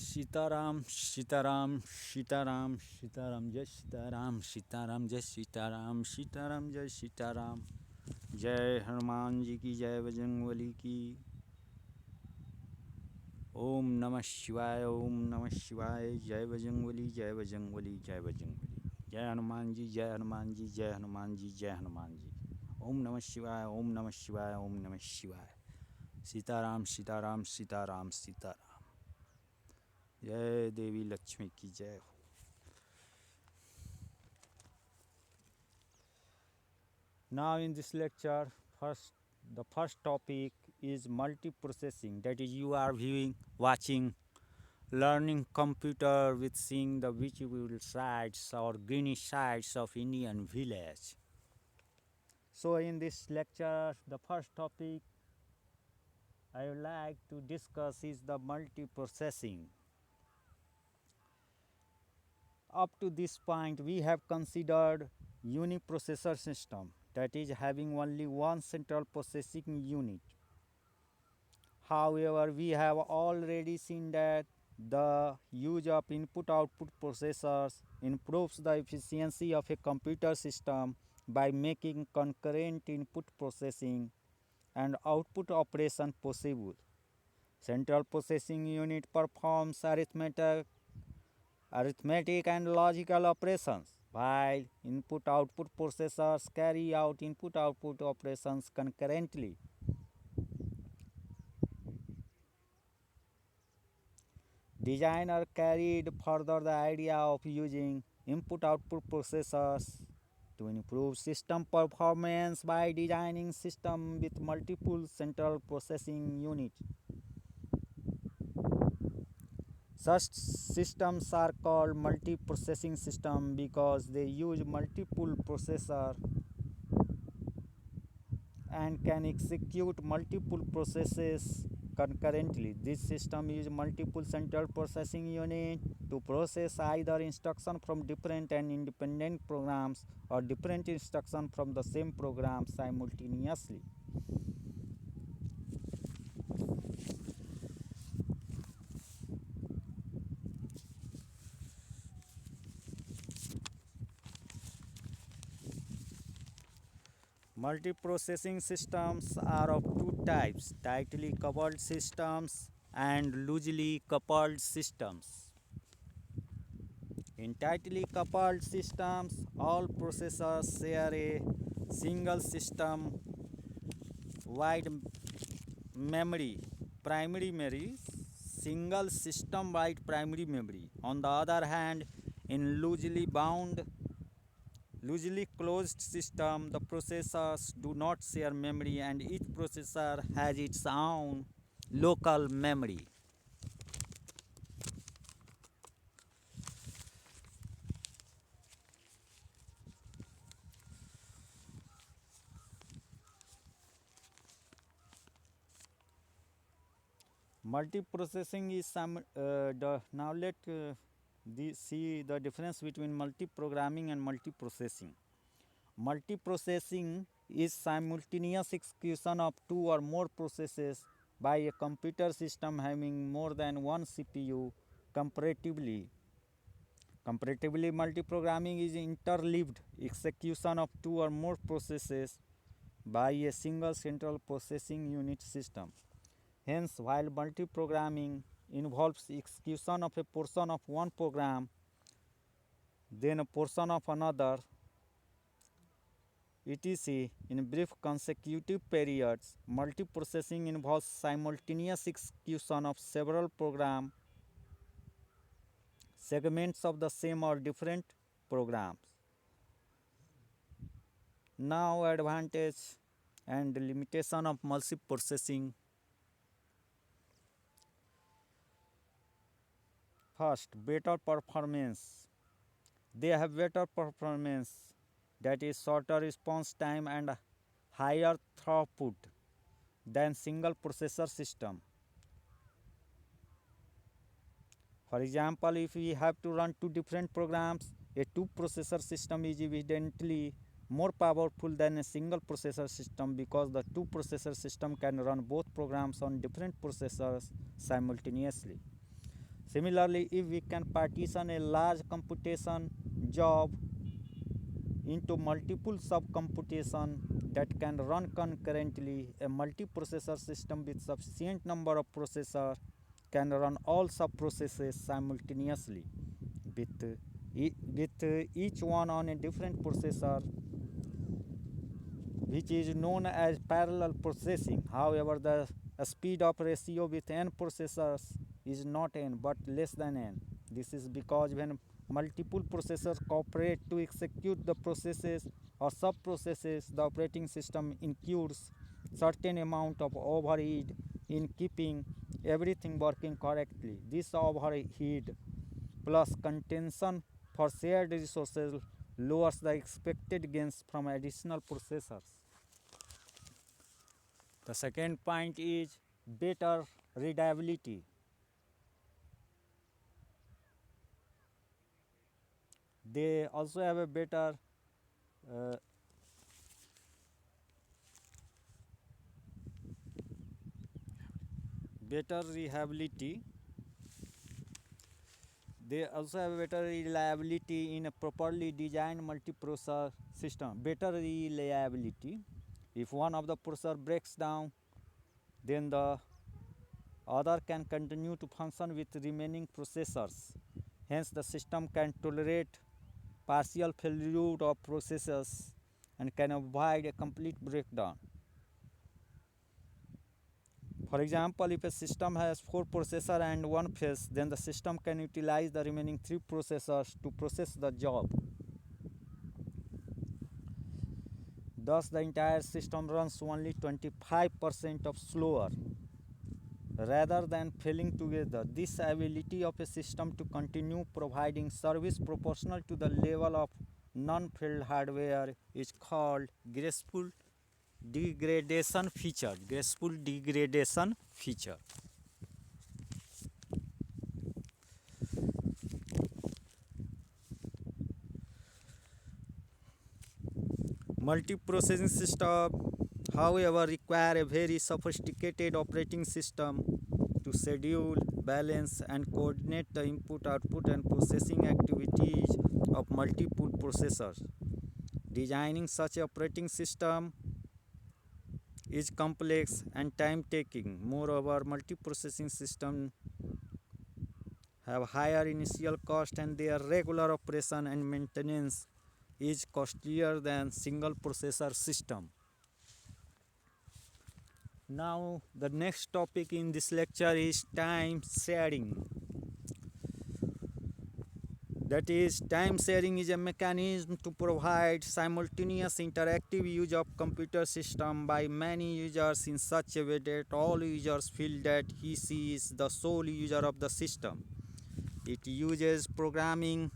Sitaram, Sitaram, Sitaram, Sitaram, Jai Sitaram, Sitaram, Jai Sitaram, Sitaram, Jai Sitaram. जय हनुमान जी की, जय बजरंगबली की. ओम नमः शिवाय, ओम नमः शिवाय. जय बजरंगबली, जय बजरंगबली, जय बजरंगबली. जय हनुमान जी, जय हनुमान जी, जय हनुमान जी, जय हनुमान जी. ओम नमः शिवाय, ओम नमः शिवाय, ओम नमः शिवाय. सीताराम, सीताराम, सीताराम, सीताराम. जय देवी लक्ष्मी की जय हो. Now in this lecture, the first topic is multiprocessing. That is, you are viewing, watching, learning computer with seeing the visible sides or greenish sides of Indian village. So in this lecture, the first topic I would like to discuss is the multiprocessing. Up to this point, we have considered uniprocessor system, that is having only one central processing unit. However, we have already seen that the use of input-output processors improves the efficiency of a computer system by making concurrent input processing and output operation possible. Central processing unit performs arithmetic and logical operations, while input-output processors carry out input-output operations concurrently. Designer carried further the idea of using input-output processors to improve system performance by designing systems with multiple central processing units. Such systems are called multiprocessing systems because they use multiple processors and can execute multiple processes concurrently. This system uses multiple central processing units to process either instructions from different and independent programs or different instructions from the same program simultaneously. Multiprocessing systems are of two types: tightly coupled systems and loosely coupled systems. In tightly coupled systems, all processors share a single system wide memory, primary memory, single system wide primary memory. On the other hand, in loosely closed system, the processors do not share memory and each processor has its own local memory. Multiprocessing is now let see the difference between multiprogramming and multiprocessing. Multiprocessing is simultaneous execution of two or more processes by a computer system having more than one CPU comparatively. Comparatively, multiprogramming is interleaved execution of two or more processes by a single central processing unit system. Hence, while multiprogramming involves execution of a portion of one program, then a portion of another, etc. in brief consecutive periods, multiprocessing involves simultaneous execution of several program segments of the same or different programs. Now, advantage and limitation of multiprocessing. First, better performance. They have better performance, that is shorter response time and higher throughput than single processor system. For example, if we have to run two different programs, a two processor system is evidently more powerful than a single processor system because the two processor system can run both programs on different processors simultaneously. Similarly, if we can partition a large computation job into multiple sub-computation that can run concurrently, a multiprocessor system with sufficient number of processors can run all sub-processes simultaneously with each one on a different processor, which is known as parallel processing. However, the speed of ratio with n processors is not n but less than n. This is because when multiple processors cooperate to execute the processes or sub-processes, the operating system incurs certain amount of overhead in keeping everything working correctly. This overhead plus contention for shared resources lowers the expected gains from additional processors. The second point is better readability. They also have a uh, better reliability. They also have better reliability in a properly designed multiprocessor system. Better reliability. If one of the processor breaks down, then the other can continue to function with remaining processors. Hence, the system can tolerate partial failure of processes and can avoid a complete breakdown. For example, if a system has 4 processors and 1 phase, then the system can utilize the remaining 3 processors to process the job. Thus, the entire system runs only 25% of slower rather than failing together. This ability of a system to continue providing service proportional to the level of non-failed hardware is called graceful degradation feature. Graceful degradation feature. Multiprocessing system, however, require a very sophisticated operating system to schedule, balance, and coordinate the input, output, and processing activities of multiple processors. Designing such an operating system is complex and time-taking. Moreover, multiprocessing systems have higher initial cost and their regular operation and maintenance is costlier than single processor system. Now the next topic in this lecture is time sharing. That is, time sharing is a mechanism to provide simultaneous interactive use of computer system by many users in such a way that all users feel that he/she is the sole user of the system. It uses programming